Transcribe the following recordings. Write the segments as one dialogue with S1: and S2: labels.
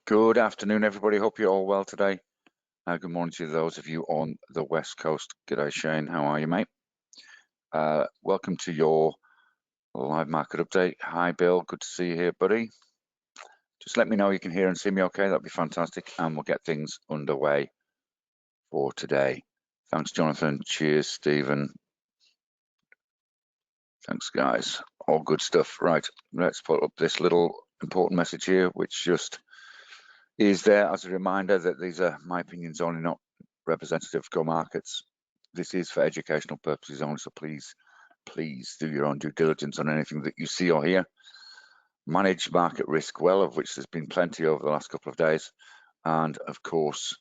S1: Good afternoon, everybody. Hope you're all well today. Good morning to those of you on the West Coast. G'day, Shane. How are you, mate? Welcome to your live market update. Hi, Bill. Good to see you here, buddy. Just let me know you can hear and see me okay. That'd be fantastic. And we'll get things underway for today. Thanks, Jonathan. Cheers, Stephen. Thanks, guys. All good stuff. Right, let's put up this little important message here, which just is there as a reminder that these are my opinions only, not representative of Go Markets. This is for educational purposes only, so please do your own due diligence on anything that you see or hear. Manage market risk well, of which there's been plenty over the last couple of days, and of course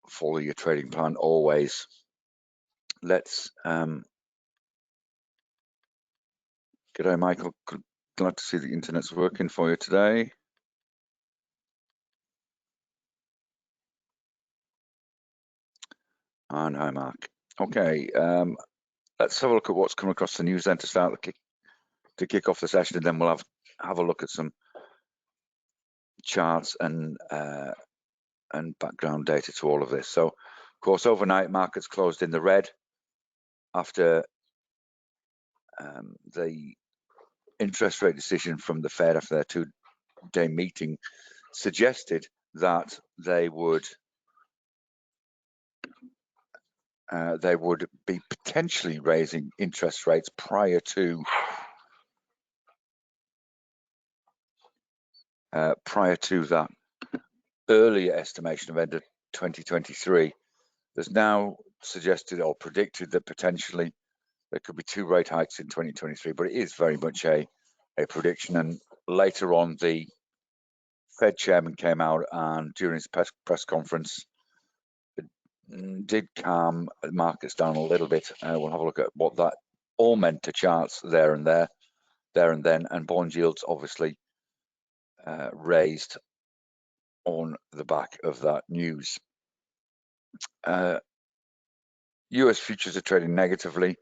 S1: follow your trading plan always. Let's g'day, Michael. Glad to see the internet's working for you today. And hi, Mark. Okay, let's have a look at what's come across the news then to start to kick off the session, and then we'll have a look at some charts and background data to all of this. So, of course, overnight markets closed in the red after the interest rate decision from the Fed after their two-day meeting suggested that they would be potentially raising interest rates prior to that earlier estimation of end of 2023. There's now suggested or predicted that potentially there could be 2 rate hikes in 2023, but it is very much a prediction. And later on, the Fed chairman came out and during his press conference did calm the markets down a little bit. We'll have a look at what that all meant to charts there and then, and bond yields obviously raised on the back of that news. US futures are trading negatively,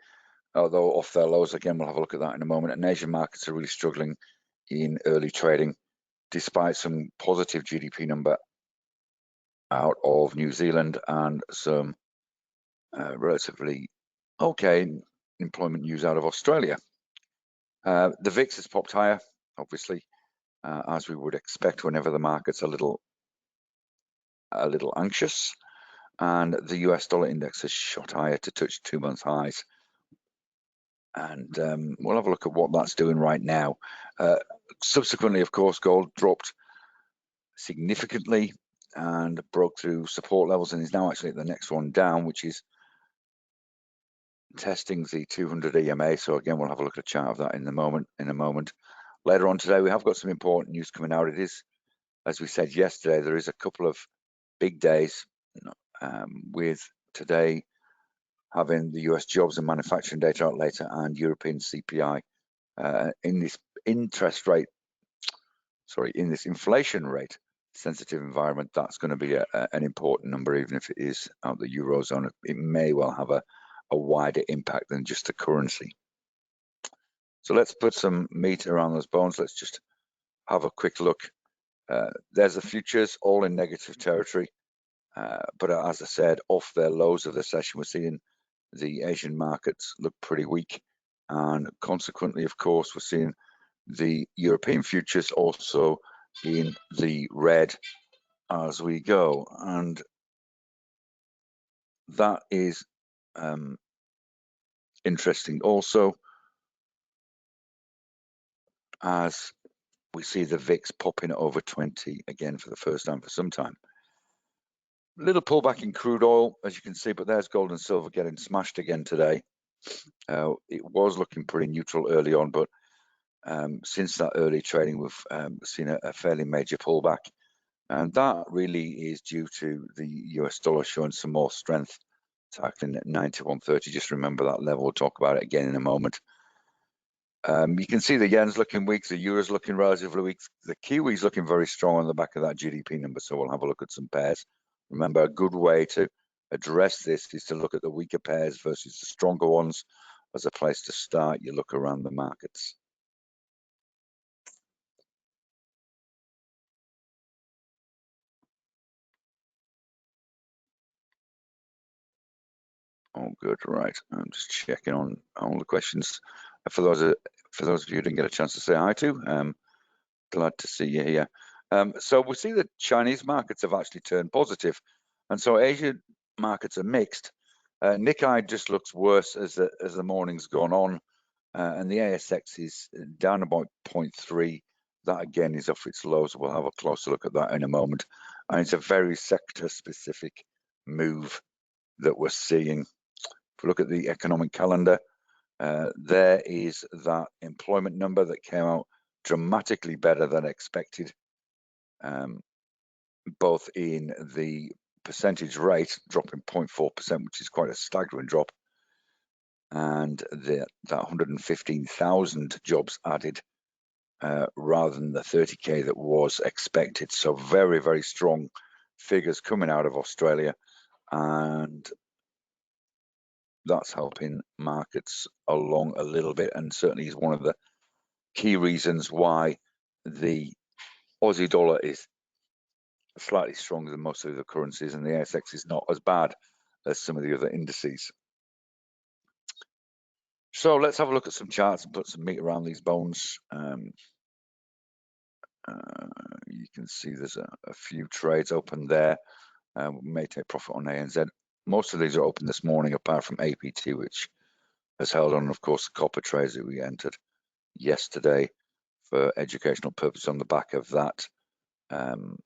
S1: although off their lows. Again, we'll have a look at that in a moment. And Asian markets are really struggling in early trading, despite some positive GDP number out of New Zealand and some relatively okay employment news out of Australia. The VIX has popped higher, obviously, as we would expect whenever the market's a little anxious, and the US dollar index has shot higher to touch 2-month highs. And we'll have a look at what that's doing right now. Subsequently, of course, gold dropped significantly and broke through support levels and is now actually at the next one down, which is testing the 200 EMA. So again, we'll have a look at a chart of that in a moment. Later on today, we have got some important news coming out. It is, as we said yesterday, there is a couple of big days, with today having the US jobs and manufacturing data out later and European CPI. In this inflation rate sensitive environment, that's going to be an important number, even if it is out the Eurozone. It may well have a wider impact than just the currency. So let's put some meat around those bones. Let's just have a quick look. There's the futures, all in negative territory. But as I said, off their lows of the session, we're seeing the Asian markets look pretty weak. And consequently, of course, we're seeing the European futures also in the red as we go. And that is interesting also, as we see the VIX popping over 20 again for the first time for some time. Little pullback in crude oil, as you can see, but there's gold and silver getting smashed again today. It was looking pretty neutral early on, but since that early trading, we've seen a fairly major pullback. And that really is due to the US dollar showing some more strength, tackling at 91.30. Just remember that level. We'll talk about it again in a moment. You can see the yen's looking weak, the euro's looking relatively weak, the kiwi's looking very strong on the back of that GDP number. So we'll have a look at some pairs. Remember, a good way to address this is to look at the weaker pairs versus the stronger ones as a place to start. You look around the markets. all good. Right, I'm just checking on all the questions. For those of you who didn't get a chance to say hi to, glad to see you here. So we see that Chinese markets have actually turned positive, and so Asian markets are mixed. Nikkei just looks worse as the morning's gone on, and the ASX is down about 0.3. That again is off its lows. We'll have a closer look at that in a moment, and it's a very sector-specific move that we're seeing. If we look at the economic calendar, there is that employment number that came out dramatically better than expected, both in the percentage rate dropping 0.4%, which is quite a staggering drop, and that 115,000 jobs added rather than the 30k that was expected. So very, very strong figures coming out of Australia, and that's helping markets along a little bit, and certainly is one of the key reasons why the Aussie dollar is slightly stronger than most of the currencies, and the ASX is not as bad as some of the other indices. So let's have a look at some charts and put some meat around these bones. You can see there's a few trades open there. We may take profit on ANZ. Most of these are open this morning, apart from APT, which has held on. Of course, the copper trades that we entered yesterday for educational purpose on the back of that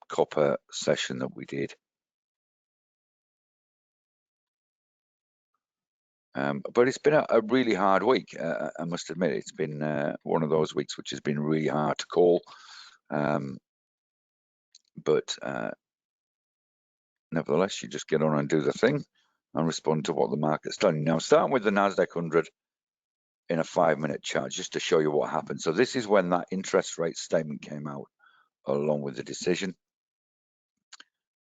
S1: copper session that we did. But it's been a really hard week. I must admit, it's been one of those weeks which has been really hard to call. But nevertheless, you just get on and do the thing and respond to what the market's done. Now, starting with the NASDAQ 100 in a 5-minute chart, just to show you what happened. So this is when that interest rate statement came out, along with the decision.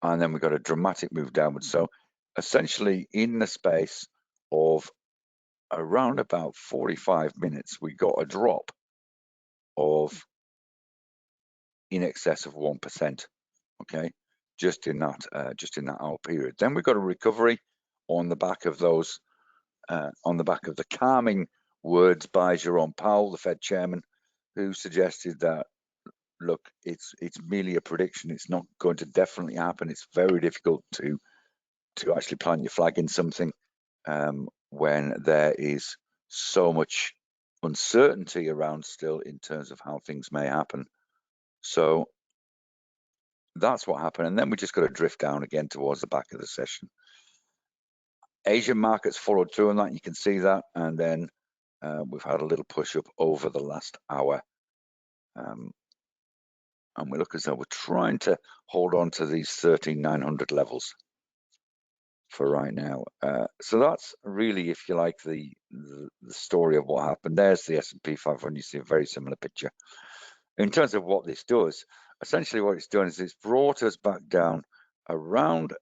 S1: And then we got a dramatic move downwards. So essentially, in the space of around about 45 minutes, we got a drop of in excess of 1%. Okay, just in that hour period. Then we got a recovery on the back of those, on the back of the calming words by Jerome Powell, the Fed chairman, who suggested that, look, it's merely a prediction. It's not going to definitely happen. It's very difficult to actually plant your flag in something when there is so much uncertainty around still in terms of how things may happen. So that's what happened. And then we just got to drift down again towards the back of the session. Asian markets followed through on that. You can see that. And then we've had a little push up over the last hour. And we look as though we're trying to hold on to these 13,900 levels for right now. So that's really, if you like, the story of what happened. There's the S&P 500. You see a very similar picture. In terms of what this does, essentially what it's doing is it's brought us back down around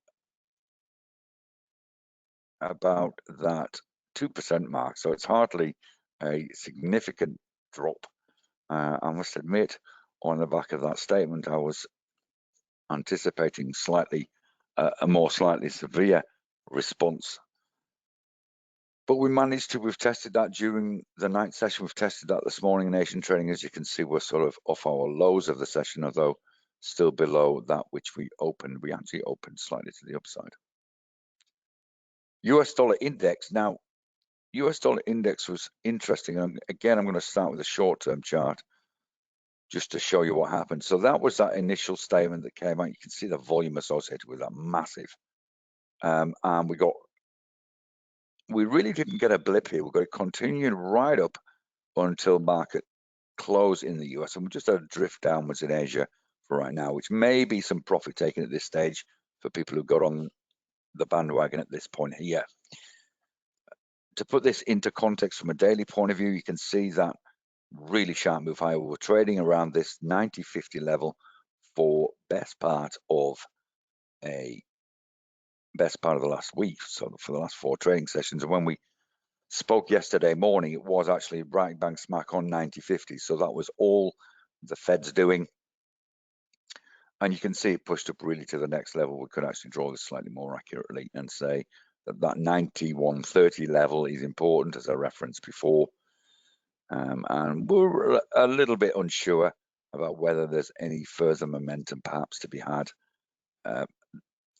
S1: about that 2% mark. So it's hardly a significant drop. I must admit, on the back of that statement, I was anticipating a more slightly severe response. But we managed to, we've tested that during the night session. We've tested that this morning in Asian trading. As you can see, we're sort of off our lows of the session, although still below that which we opened. We actually opened slightly to the upside. US dollar index. Now, US dollar index was interesting. And again, I'm going to start with a short-term chart just to show you what happened. So that was that initial statement that came out. You can see the volume associated with that, massive. And we really didn't get a blip here. We've got to continue right up until market close in the US. And we just had a drift downwards in Asia for right now, which may be some profit taken at this stage for people who got on the bandwagon at this point here. To put this into context from a daily point of view, you can see that really sharp move higher. We're trading around this 90.50 level for best part of the last week, so for the last 4 trading sessions. And when we spoke yesterday morning, it was actually right bang smack on 90.50. So that was all the Fed's doing. And you can see it pushed up really to the next level. We could actually draw this slightly more accurately and say that 91.30 level is important, as I referenced before. And we're a little bit unsure about whether there's any further momentum perhaps to be had.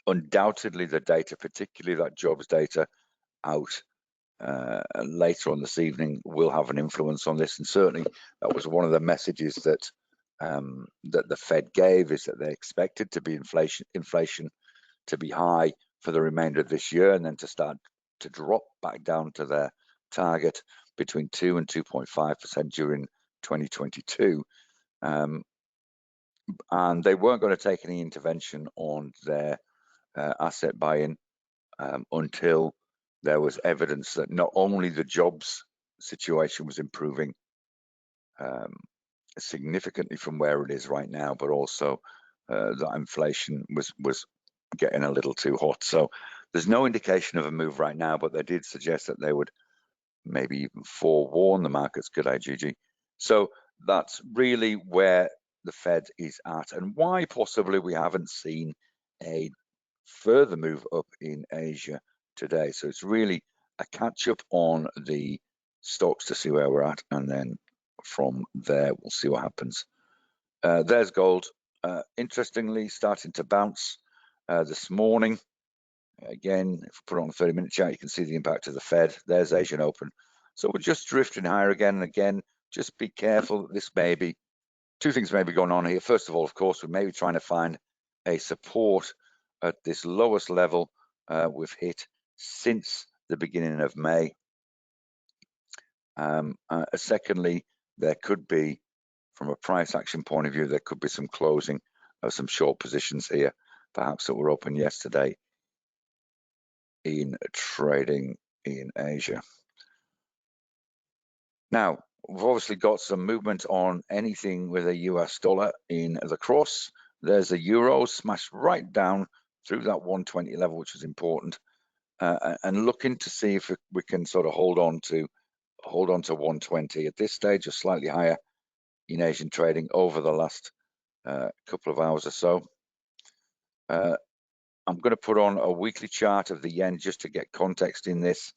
S1: Undoubtedly, the data, particularly that jobs data out later on this evening, will have an influence on this. And certainly that was one of the messages that that the Fed gave, is that they expected to be inflation to be high for the remainder of this year, and then to start to drop back down to their target between 2 and 2.5% during 2022. And they weren't going to take any intervention on their asset buying until there was evidence that not only the jobs situation was improving significantly from where it is right now, but also that inflation was getting a little too hot. So there's no indication of a move right now, but they did suggest that they would maybe even forewarn the markets. Good day, Gigi. So that's really where the Fed is at, and why possibly we haven't seen a further move up in Asia today. So it's really a catch up on the stocks to see where we're at, and then from there we'll see what happens. There's gold, interestingly starting to bounce this morning. Again, if we put it on the 30-minute chart, you can see the impact of the Fed. There's Asian Open. So we're just drifting higher again and again. Just be careful. This may be, two things may be going on here. First of all, of course, we may be trying to find a support at this lowest level we've hit since the beginning of May. Secondly, there could be, from a price action point of view, there could be some closing of some short positions here, perhaps that were open yesterday in trading in Asia. Now, we've obviously got some movement on anything with a US dollar in the cross. There's the euro smashed right down through that 120 level, which is important, and looking to see if we can sort of hold on to 120 at this stage, or slightly higher in Asian trading over the last couple of hours or so. I'm going to put on a weekly chart of the yen just to get context in this.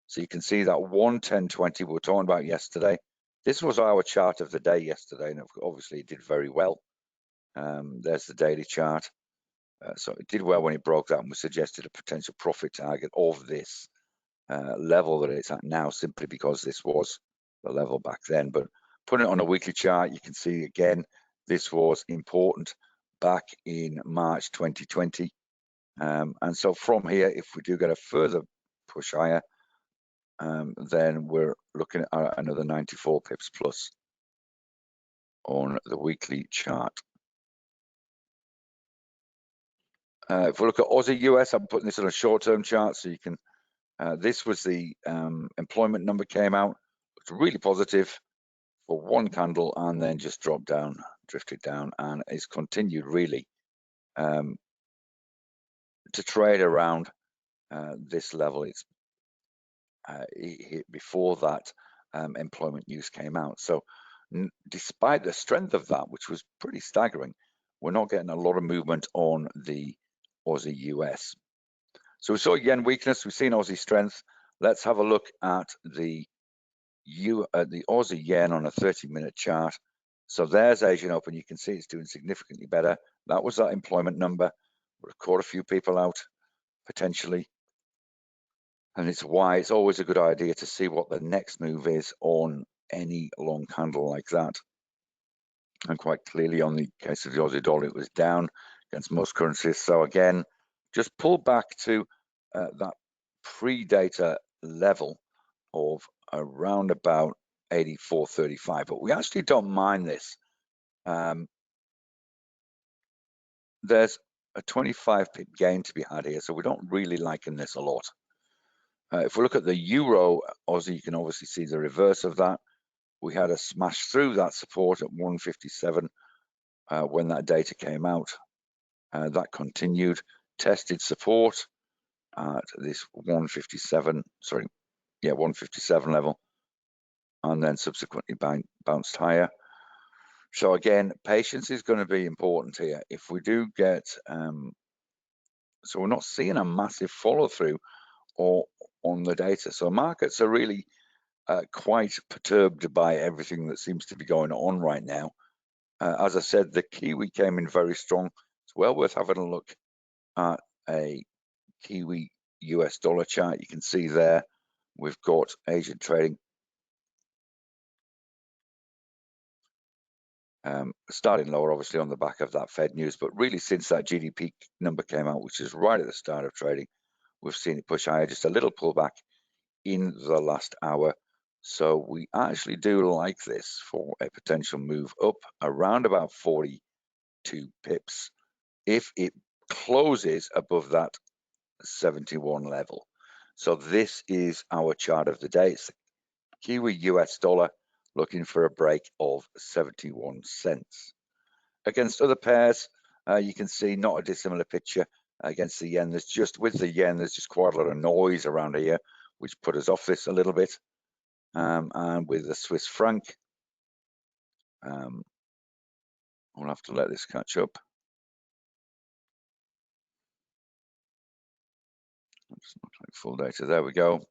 S1: So you can see that 110.20 we were talking about yesterday. This was our chart of the day yesterday, and obviously it did very well. There's the daily chart. So it did well when it broke that, and we suggested a potential profit target of this level that it's at now, simply because this was the level back then. But putting it on a weekly chart, you can see again, this was important back in March 2020. And so from here, if we do get a further push higher, then we're looking at another 94 pips plus on the weekly chart. If we look at Aussie US, I'm putting this on a short-term chart, so you can, this was the employment number came out, looked really positive for one candle, and then just dropped down, drifted down, and it's continued really to trade around this level. It's before that employment news came out. So despite the strength of that, which was pretty staggering, we're not getting a lot of movement on the Aussie US. So we saw yen weakness, we've seen Aussie strength. Let's have a look at the Aussie yen on a 30-minute chart. So there's Asian Open. You can see it's doing significantly better. That was that employment number. We've caught a few people out potentially. And it's why it's always a good idea to see what the next move is on any long candle like that. And quite clearly on the case of the Aussie dollar, it was down against most currencies. So again, just pull back to that pre-data level of around about 84.35. But we actually don't mind this. There's a 25 pip gain to be had here, so we don't really liken this a lot. If we look at the euro Aussie, you can obviously see the reverse of that. We had a smash through that support at 157 when that data came out. That continued, tested support at this 157 level, and then subsequently bounced higher. So again, patience is going to be important here. If we do get, so we're not seeing a massive follow through or on the data. So markets are really quite perturbed by everything that seems to be going on right now. As I said, the Kiwi came in very strong. It's well worth having a look at a Kiwi US dollar chart. You can see there we've got Asian trading starting lower, obviously on the back of that Fed news, but really since that GDP number came out, which is right at the start of trading, we've seen it push higher, just a little pullback in the last hour. So we actually do like this for a potential move up around about 42 pips if it closes above that 71 level. So this is our chart of the day. It's the Kiwi US dollar looking for a break of 71 cents. Against other pairs, you can see not a dissimilar picture against the yen. There's just, with the yen, there's just quite a lot of noise around here, which put us off this a little bit. And with the Swiss franc, we'll have to let this catch up. Just not like full data. There we go.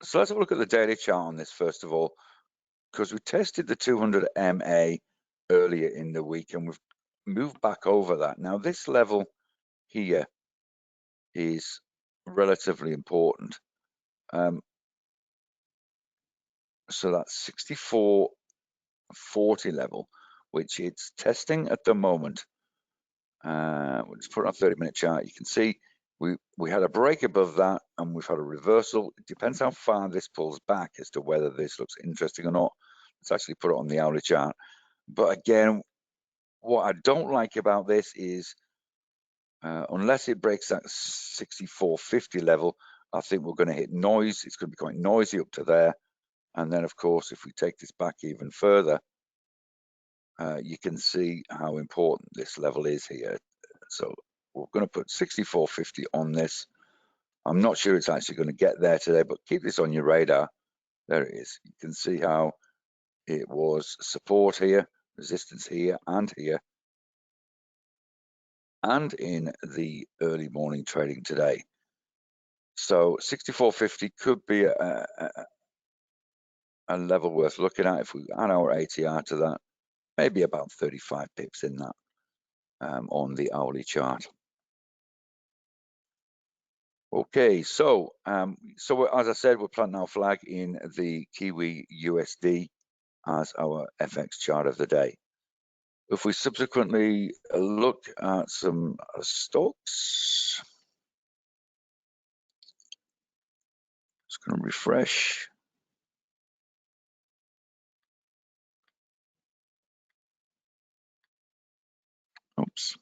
S1: So let's have a look at the daily chart on this first of all, because we tested the 200 MA earlier in the week and we've moved back over that. Now this level here is relatively important. So that's 64.40 level, which it's testing at the moment. We'll just put it on a 30-minute chart. You can see we had a break above that and we've had a reversal. It depends how far this pulls back as to whether this looks interesting or not. Let's actually put it on the hourly chart. But again, what I don't like about this is unless it breaks that 64.50 level, I think we're going to hit noise. It's going to be quite noisy up to there. And then, of course, if we take this back even further, you can see how important this level is here. So we're going to put 64.50 on this. I'm not sure it's actually going to get there today, but keep this on your radar. There it is. You can see how it was support here, resistance here, and in the early morning trading today. So 64.50 could be a level worth looking at. If we add our ATR to that, maybe about 35 pips in that on the hourly chart. Okay, so as I said, we're planting our flag in the Kiwi USD as our FX chart of the day. If we subsequently look at some stocks, just going to refresh. Oops.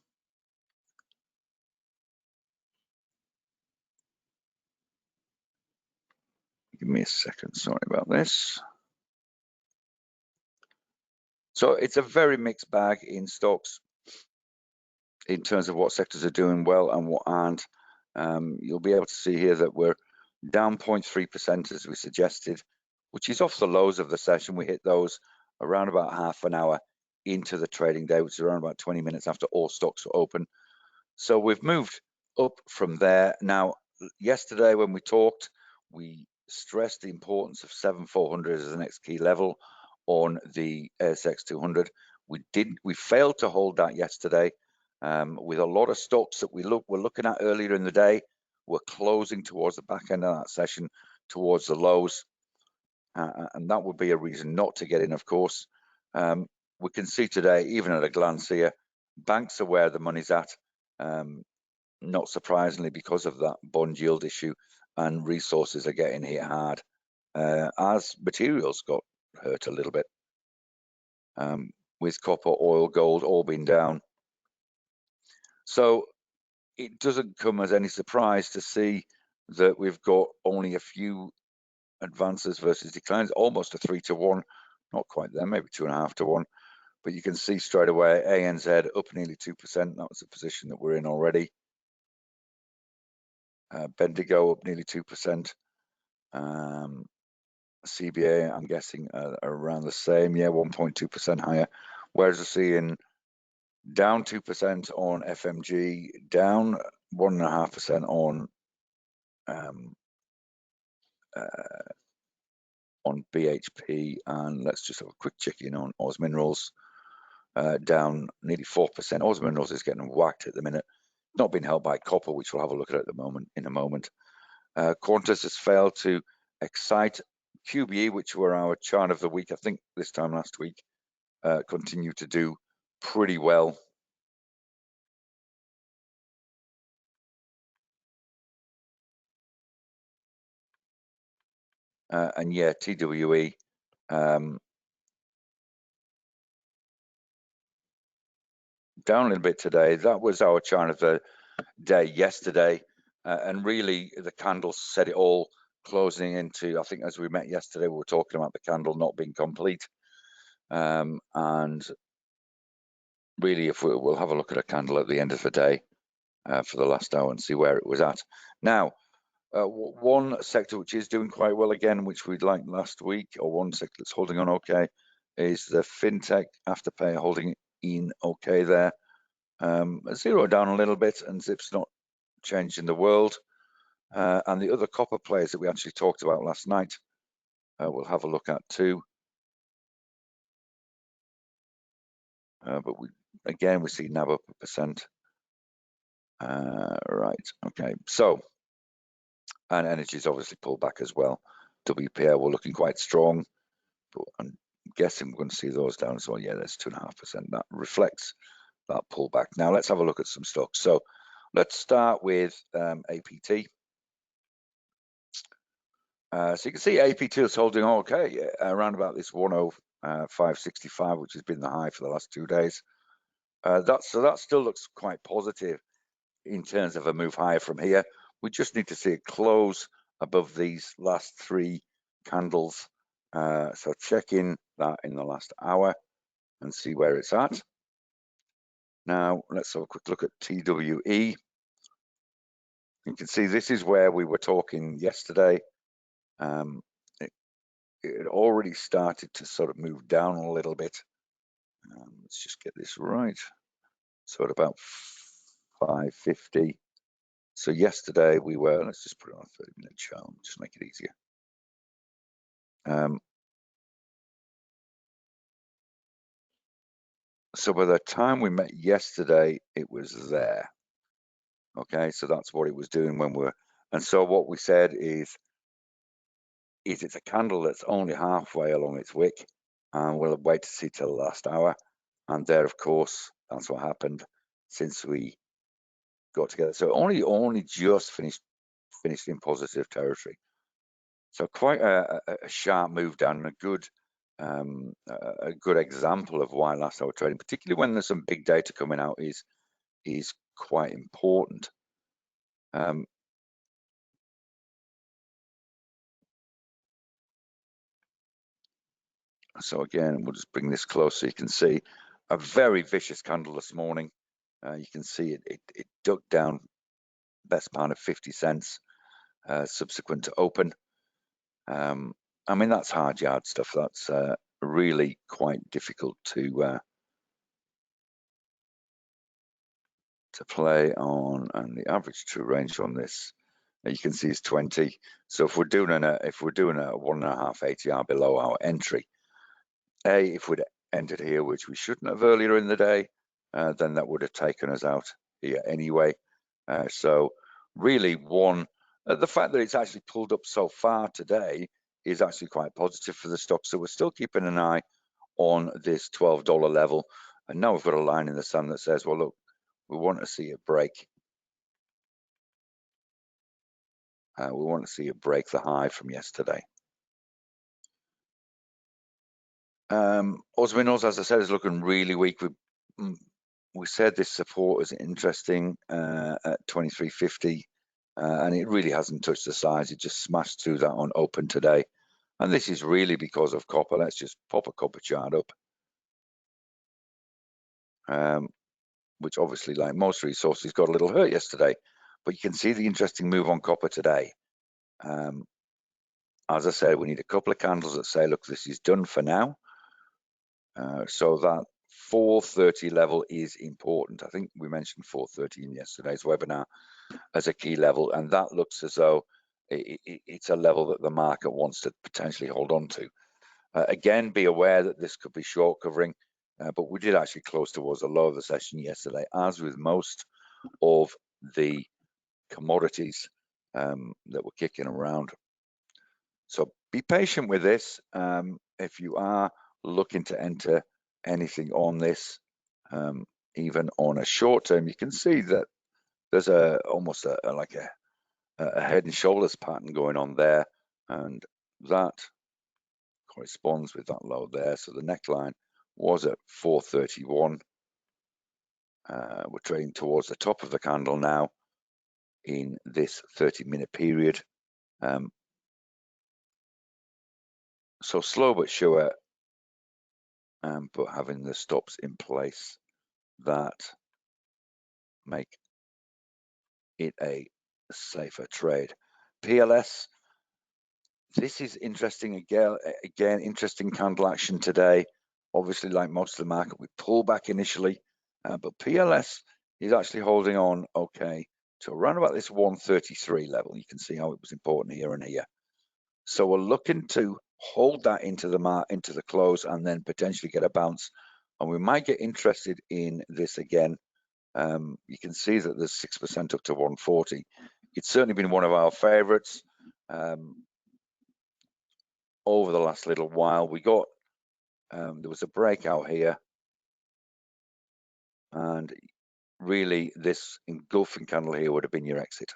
S1: Give me a second, sorry about this. So it's a very mixed bag in stocks in terms of what sectors are doing well and what aren't. You'll be able to see here that we're down 0.3% as we suggested, which is off the lows of the session. We hit those around about half an hour into the trading day, which is around about 20 minutes after all stocks were open. So we've moved up from there. Now, yesterday when we talked, we stressed the importance of 7,400 as the next key level on the ASX 200. We failed to hold that yesterday. With a lot of stocks that we're looking at earlier in the day, we're closing towards the back end of that session, towards the lows, and that would be a reason not to get in, of course. We can see today, even at a glance here, banks are where the money's at, not surprisingly because of that bond yield issue, and resources are getting hit hard, as materials got hurt a little bit, with copper, oil, gold all being down. So it doesn't come as any surprise to see that we've got only a few advances versus declines, almost a 3-to-1, not quite there, maybe 2.5-to-1. But you can see straight away ANZ up nearly 2%. That was the position that we're in already. Bendigo up nearly 2%. CBA, I'm guessing around the same, 1.2% higher. Whereas we're seeing down 2% on FMG, down 1.5% on BHP, and let's just have a quick check in on Oz Minerals, down nearly 4%. Oz Minerals is getting whacked at the minute, not being helped by copper, which we'll have a look at the moment in a moment. Qantas has failed to excite. QBE, which were our chart of the week, I think this time last week, continue to do pretty well. And yeah, TWE down a little bit today. That was our chart of the day yesterday, and really the candle said it all, closing into, I think as we met yesterday, we were talking about the candle not being complete, and really if we'll have a look at a candle at the end of the day for the last hour and see where it was at. Now, one sector which is doing quite well again, which we'd like last week, or one sector that's holding on okay, is the fintech Afterpay, holding in okay there. Zero down a little bit, and Zip's not changing the world. And the other copper players that we actually talked about last night, we'll have a look at too. But again, we see NAB up 1%. Right, okay, so, and energy's obviously pulled back as well. WPA, we're looking quite strong, but I'm guessing we're going to see those down as well. Yeah, there's 2.5%. That reflects that pullback. Now let's have a look at some stocks. So let's start with APT. So you can see APT is holding okay around about this 105.65, which has been the high for the last 2 days. That still looks quite positive in terms of a move higher from here. We just need to see it close above these last 3 candles. So check in that in the last hour and see where it's at. Now let's have a quick look at TWE. You can see this is where we were talking yesterday. It already started to sort of move down a little bit. Let's just get this right. So at about 550. So yesterday we were, let's just put it on a 30-minute chart, just make it easier. So by the time we met yesterday, it was there. Okay, so that's what it was doing when we're, and so what we said is it's a candle that's only halfway along its wick, and we'll wait to see till the last hour. And there, of course, that's what happened since we got together. So only just finished in positive territory. So quite a sharp move down, and a good example of why last hour trading, particularly when there's some big data coming out, is quite important. So again, we'll just bring this close so you can see a very vicious candle this morning. You can see it dug down best part of 50 cents subsequent to open. I mean, that's hard yard stuff. That's really quite difficult to play on, and the average true range on this, you can see, is 20. So if we're doing a 1.5 ATR below our entry, if we'd entered here, which we shouldn't have earlier in the day, then that would have taken us out here anyway. So really, the fact that it's actually pulled up so far today is actually quite positive for the stock. So we're still keeping an eye on this $12 level. And now we've got a line in the sun that says, well, look, we want to see it break. We want to see it break the high from yesterday. Oz Minerals, as I said, is looking really weak. We said this support is interesting at 23.50, and it really hasn't touched the size. It just smashed through that on open today. And this is really because of copper. Let's just pop a copper chart up, which obviously, like most resources, got a little hurt yesterday. But you can see the interesting move on copper today. As I said, we need a couple of candles that say, look, this is done for now. So that 430 level is important. I think we mentioned 430 in yesterday's webinar as a key level, and that looks as though it's a level that the market wants to potentially hold on to. Again, be aware that this could be short covering, but we did actually close towards the low of the session yesterday, as with most of the commodities that were kicking around. So be patient with this. If you are looking to enter anything on this, even on a short term, you can see that there's almost like a head and shoulders pattern going on there, and that corresponds with that low there. So the neckline was at 431. We're trading towards the top of the candle now in this 30-minute period. So slow but sure, but having the stops in place that make it a safer trade. PLS, this is interesting again, interesting candle action today. Obviously, like most of the market, we pull back initially, but PLS is actually holding on okay to around about this 133 level. You can see how it was important here and here. So we're looking to hold that into the close and then potentially get a bounce, and we might get interested in this again. You can see that there's 6% up to 140. It's certainly been one of our favorites over the last little while. We got there was a breakout here, and really this engulfing candle here would have been your exit,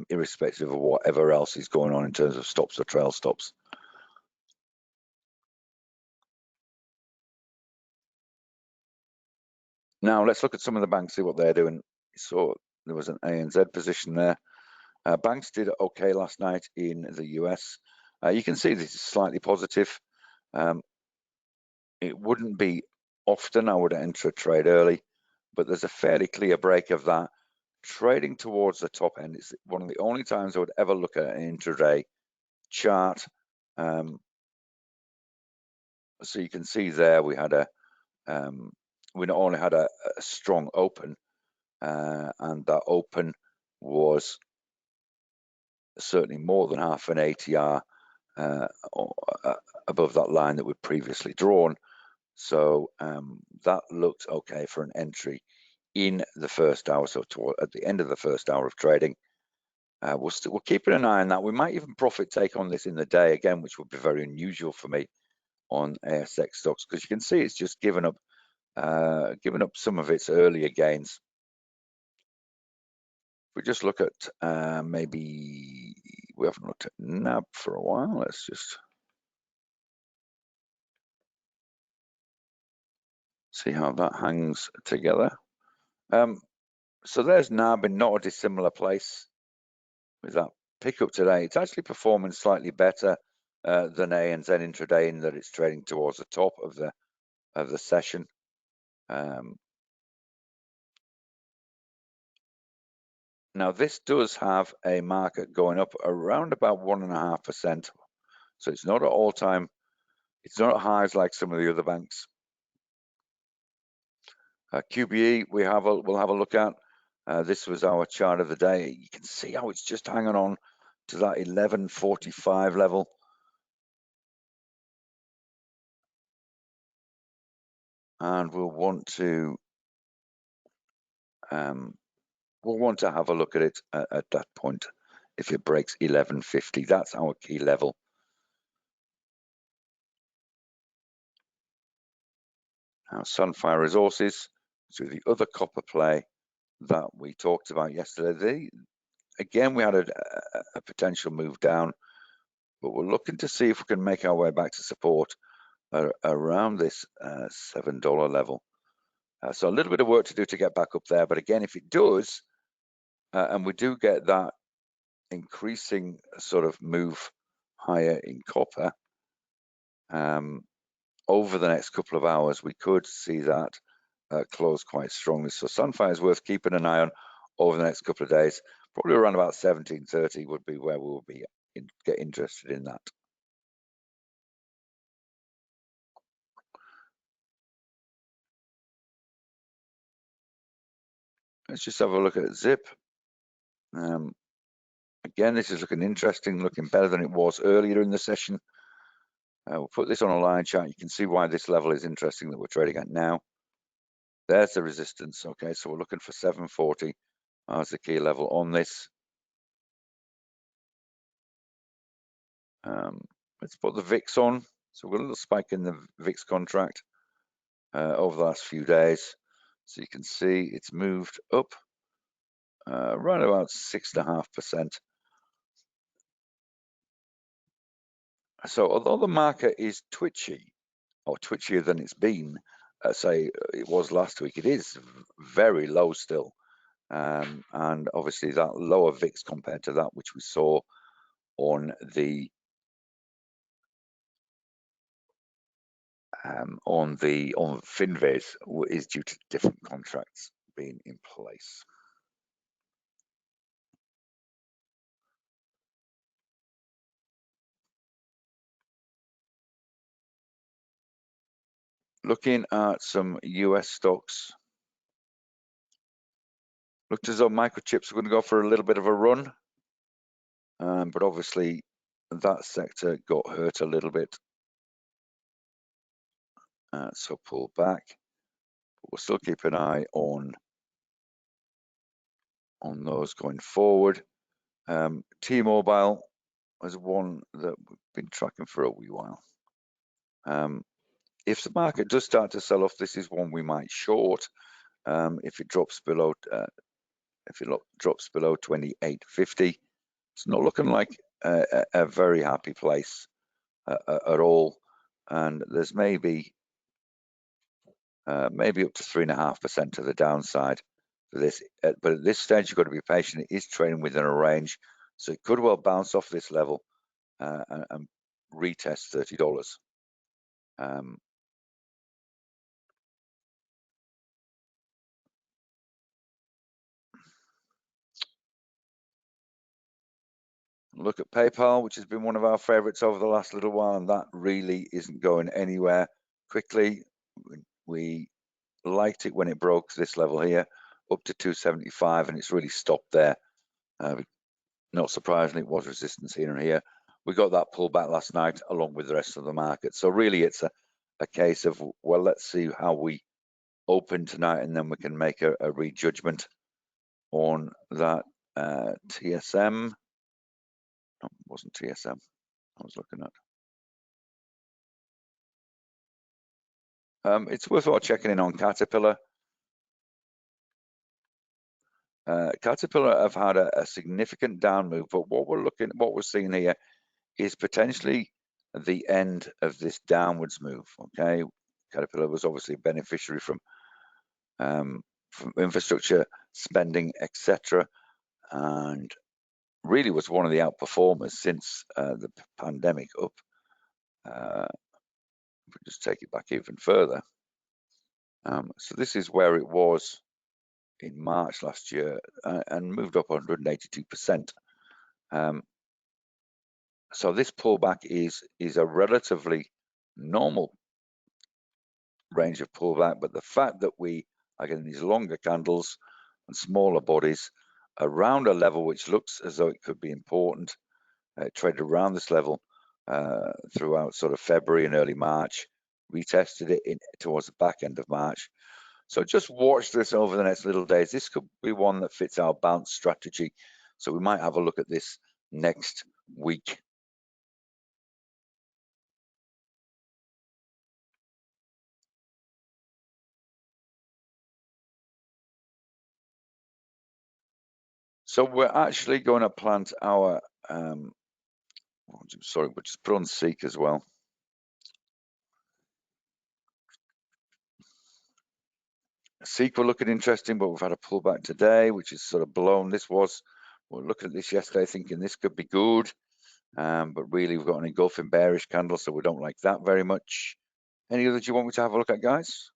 S1: irrespective of whatever else is going on in terms of stops or trail stops. Now let's look at some of the banks, see what they're doing. So there was an ANZ position there. Banks did okay last night in the US. You can see this is slightly positive. It wouldn't be often I would enter a trade early, but there's a fairly clear break of that. Trading towards the top end is one of the only times I would ever look at an intraday chart. So you can see there we had we not only had a strong open, and that open was certainly more than half an ATR above that line that we'd previously drawn. So that looked okay for an entry in the first hour. So at the end of the first hour of trading, we're keeping an eye on that. We might even profit take on this in the day again, which would be very unusual for me on ASX stocks, because you can see it's just given up some of its earlier gains. If we just look at maybe we haven't looked at NAB for a while. Let's just see how that hangs together. So there's NAB in not a dissimilar place with that pickup today. It's actually performing slightly better than ANZ intraday in that it's trading towards the top of the session. Now this does have a market going up around about 1.5%. So it's not at all-time, it's not at highs like some of the other banks. QBE we'll have a look at. This was our chart of the day. You can see how it's just hanging on to that 1145 level. And we'll want to have a look at it at that point. If it breaks 1150, that's our key level. Now Sunfire Resources, so the other copper play that we talked about yesterday. Again, we had a potential move down, but we're looking to see if we can make our way back to support around this $7 level. So a little bit of work to do to get back up there, but again, if it does, and we do get that increasing sort of move higher in copper over the next couple of hours, we could see that close quite strongly. So Sunfire is worth keeping an eye on over the next couple of days. Probably around about 1730 would be where we will be get interested in that. Let's just have a look at Zip. Again, this is looking interesting, looking better than it was earlier in the session. We'll put this on a line chart. You can see why this level is interesting that we're trading at now. There's the resistance. Okay, so we're looking for 740 as the key level on this. Let's put the VIX on. So we've got a little spike in the VIX contract over the last few days. So you can see it's moved up around about 6.5%. So although the market is twitchy, or twitchier than it's been, say it was last week, it is very low still. And obviously that lower VIX compared to that which we saw on the Finviz is due to different contracts being in place. Looking at some US stocks, looked as though microchips were going to go for a little bit of a run, but obviously that sector got hurt a little bit, so pull back. But we'll still keep an eye on those going forward. T-Mobile is one that we've been tracking for a wee while. If the market does start to sell off, this is one we might short. If it drops below 28.50, it's not looking like a very happy place at all. And there's maybe up to 3.5% to the downside for this. But at this stage, you've got to be patient. It is trading within a range, so it could well bounce off this level and retest $30. Look at PayPal, which has been one of our favorites over the last little while, and that really isn't going anywhere quickly. We liked it when it broke this level here, up to 275, and it's really stopped there. Not surprisingly, it was resistance here and here. We got that pullback last night along with the rest of the market. So really it's a case of, well, let's see how we open tonight, and then we can make a rejudgment on that. TSM. No, it wasn't TSM I was looking at. It's worthwhile checking in on Caterpillar. Caterpillar have had a significant down move, but what we're seeing here is potentially the end of this downwards move. Okay, Caterpillar was obviously a beneficiary from infrastructure spending, etc., and really was one of the outperformers since the pandemic up. If we just take it back even further, so this is where it was in March last year and moved up 182%. So this pullback is a relatively normal range of pullback, but the fact that we are getting these longer candles and smaller bodies around a level which looks as though it could be important, traded around this level throughout sort of February and early March, retested it towards the back end of March. So just watch this over the next little days. This could be one that fits our bounce strategy. So we might have a look at this next week. So we're actually going to plant our, sorry, we'll just put on Seek as well. Seek we're looking interesting, but we've had a pullback today, which is sort of blown. We're looking at this yesterday thinking this could be good, but really we've got an engulfing bearish candle, so we don't like that very much. Any others you want me to have a look at, guys?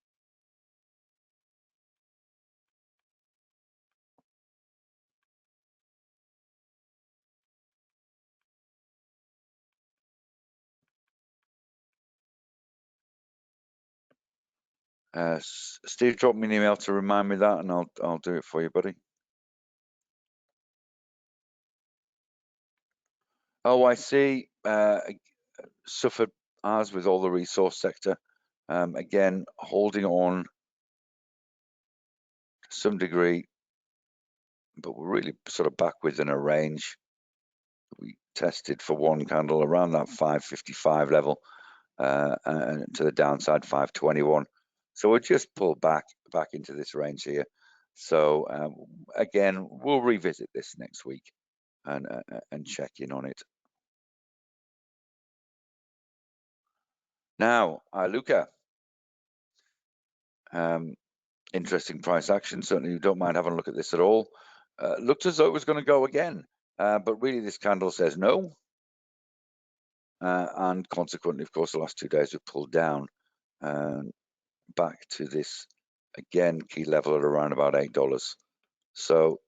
S1: Steve, drop me an email to remind me that, and I'll do it for you, buddy. OIC suffered as with all the resource sector. Again, holding on to some degree, but we're really sort of back within a range. We tested for one candle around that 555 level, and to the downside 521. So we'll just pull back into this range here. So again, we'll revisit this next week and check in on it. Now, Iluka. Interesting price action. Certainly, you don't mind having a look at this at all. Looked as though it was going to go again, but really this candle says no. And consequently, of course, the last 2 days we've pulled down back to this, again, key level at around about $8. So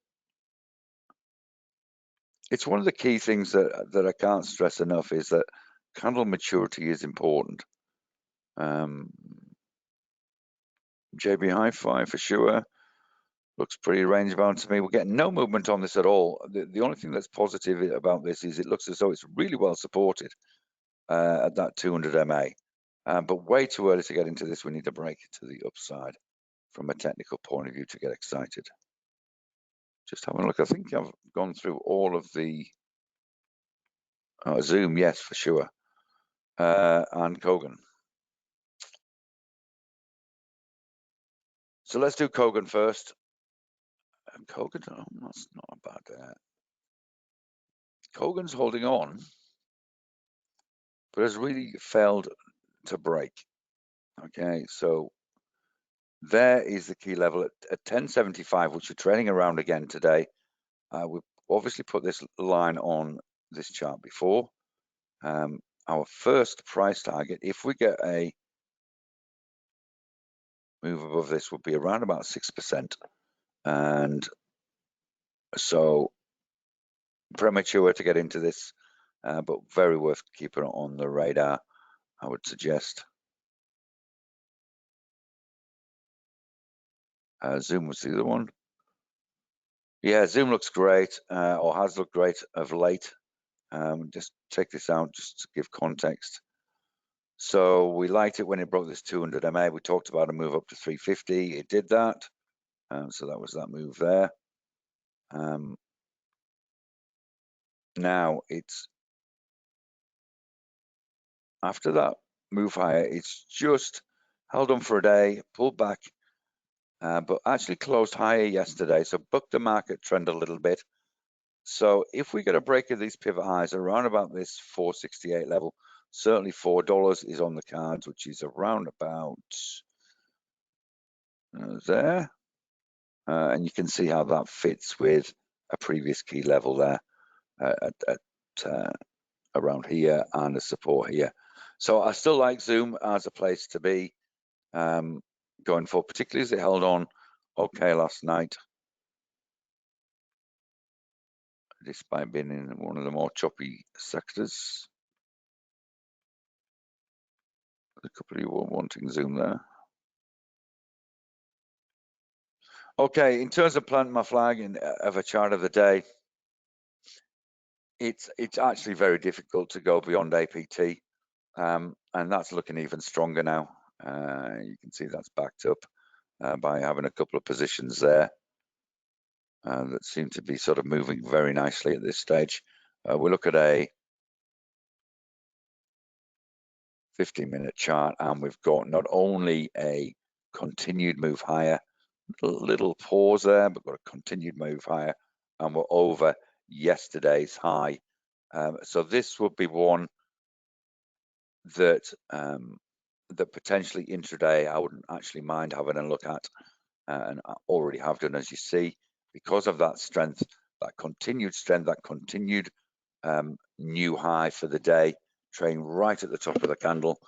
S1: it's one of the key things that I can't stress enough is that candle maturity is important. JB Hi-Fi for sure. Looks pretty range bound to me. We're getting no movement on this at all. The only thing that's positive about this is it looks as though it's really well supported at that 200 MA. But way too early to get into this. We need to break it to the upside from a technical point of view to get excited. Just having a look. I think I've gone through all of the Zoom, yes, for sure, and Kogan. So let's do Kogan first. Kogan, oh, that's not a bad. Kogan's holding on, but has really failed to break. Okay, so there is the key level at 1075, which we're trading around again today. We've obviously put this line on this chart before. Our first price target, if we get a move above this, would be around about 6%. And so premature to get into this, but very worth keeping on the radar, I would suggest. Zoom was the other one. Yeah, Zoom looks great, or has looked great of late. Just check this out, just to give context. So we liked it when it broke this 200 MA. We talked about a move up to 350. It did that. So that was that move there. Now it's after that move higher, it's just held on for a day, pulled back, but actually closed higher yesterday. So bucked the market trend a little bit. So if we get a break of these pivot highs around about this 468 level, certainly $4 is on the cards, which is around about there. And you can see how that fits with a previous key level there at around here and a support here. So I still like Zoom as a place to be going forward, particularly as it held on okay last night, despite being in one of the more choppy sectors. A couple of you were wanting Zoom there. Okay, in terms of planting my flag of a chart of the day, it's actually very difficult to go beyond APT, and that's looking even stronger now. You can see that's backed up by having a couple of positions there that seem to be sort of moving very nicely at this stage. We look at a 15-minute chart, and we've got not only a continued move higher, little pause there, but got a continued move higher, and we're over yesterday's high. So this would be one that that potentially intraday I wouldn't actually mind having a look at, and I already have done, as you see, because of that strength, that continued strength, that continued new high for the day, trading right at the top of the candle.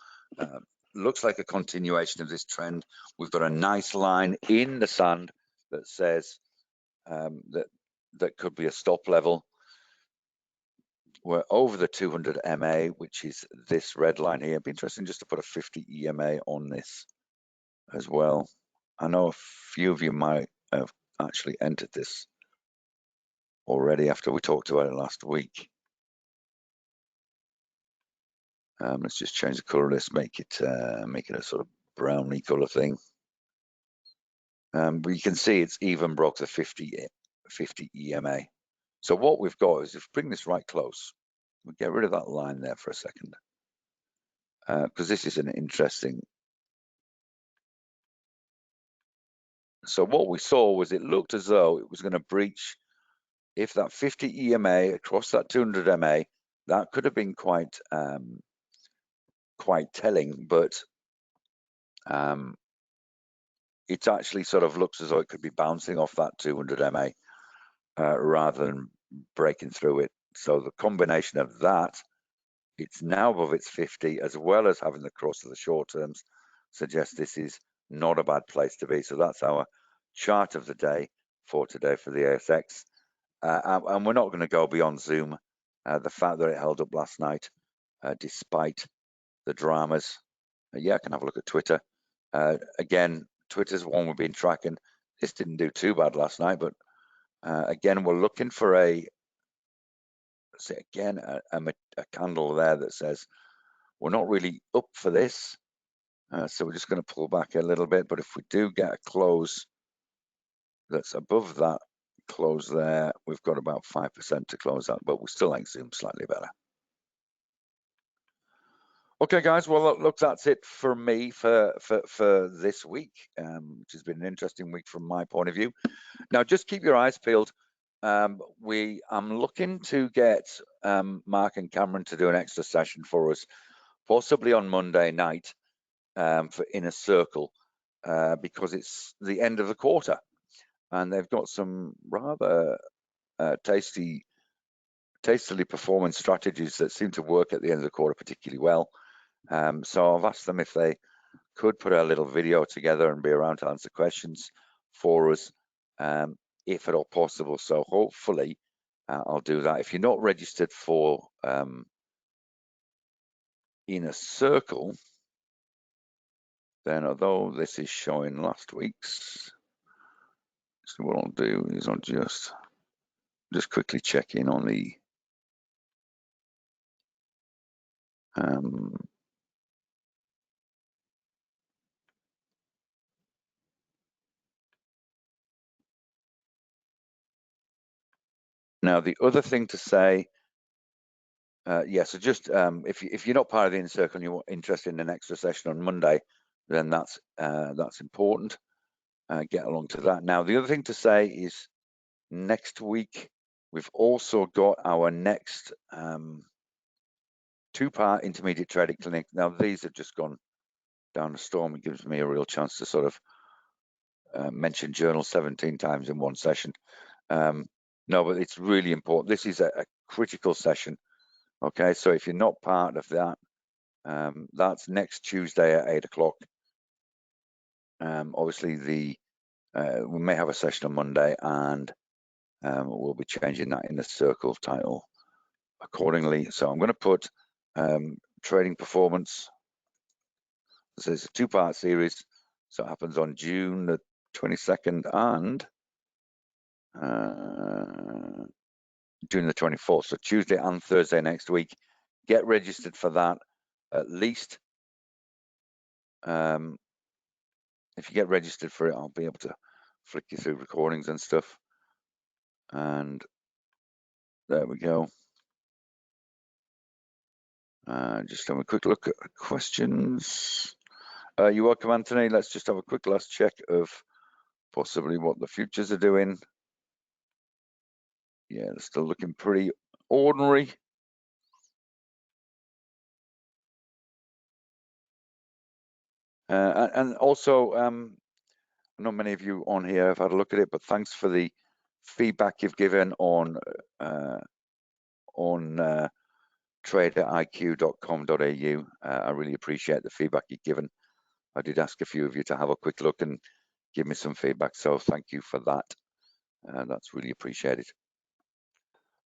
S1: Looks like a continuation of this trend. We've got a nice line in the sand that says that could be a stop level. We're over the 200 MA, which is this red line here. It'd be interesting just to put a 50 EMA on this as well. I know a few of you might have actually entered this already after we talked about it last week. Let's just change the color. Let's make it a sort of browny color thing. But you can see it's even broke the 50 EMA. So what we've got is, if we bring this right close, we'll get rid of that line there for a second, because this is an interesting. So what we saw was it looked as though it was going to breach, if that 50 EMA across that 200 MA, that could have been quite telling, but it actually sort of looks as though it could be bouncing off that 200 MA rather than breaking through it. So the combination of that, it's now above its 50, as well as having the cross of the short terms, suggests this is not a bad place to be. So that's our chart of the day for today for the ASX. And we're not going to go beyond Zoom. The fact that it held up last night, despite the dramas. Yeah, I can have a look at Twitter. Again, Twitter's one we've been tracking. This didn't do too bad last night, but again, we're looking for a candle there that says we're not really up for this. So we're just going to pull back a little bit. But if we do get a close that's above that close there, we've got about 5% to close that, but we still like Zoom slightly better. Okay, guys, well, look, that's it for me for this week, which has been an interesting week from my point of view. Now, just keep your eyes peeled. I'm looking to get Mark and Cameron to do an extra session for us, possibly on Monday night for Inner Circle, because it's the end of the quarter, and they've got some rather tastily performance strategies that seem to work at the end of the quarter particularly well. So I've asked them if they could put a little video together and be around to answer questions for us, if at all possible. So hopefully I'll do that. If you're not registered for Inner Circle, then although this is showing last week's, so what I'll do is I'll just quickly check in on the now the other thing to say, so just if you're not part of the Inner Circle and you're interested in an extra session on Monday, then that's important. Get along to that. Now, the other thing to say is next week we've also got our next two-part intermediate trading clinic. Now, these have just gone down the storm. It gives me a real chance to sort of mention journal 17 times in one session. No, but it's really important. This is a critical session. Okay, so if you're not part of that, that's next Tuesday at 8 o'clock. Obviously, we may have a session on Monday, and we'll be changing that Inner Circle title accordingly. So I'm going to put trading performance. So it's a two-part series. So it happens on June the 22nd and June the 24th. So Tuesday and Thursday next week. Get registered for that at least. If you get registered for it, I'll be able to flick you through recordings and stuff. And there we go. Just have a quick look at questions. You're welcome, Anthony. Let's just have a quick last check of possibly what the futures are doing. Yeah, they're still looking pretty ordinary. And also, I know many of you on here have had a look at it, but thanks for the feedback you've given on traderiq.com.au. I really appreciate the feedback you've given. I did ask a few of you to have a quick look and give me some feedback, so thank you for that. That's really appreciated.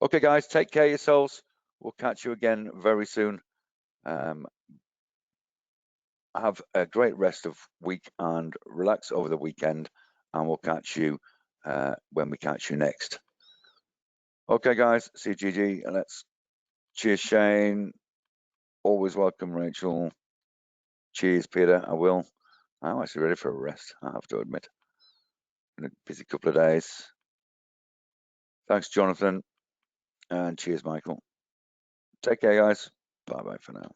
S1: Okay, guys, take care of yourselves. We'll catch you again very soon. have a great rest of week and relax over the weekend, and we'll catch you when we catch you next. Okay, guys, see you, GG, and let's cheers, Shane. Always welcome, Rachel. Cheers, Peter. I'm actually ready for a rest, I have to admit. Been a busy couple of days. Thanks, Jonathan, and cheers, Michael. Take care, guys. Bye-bye for now.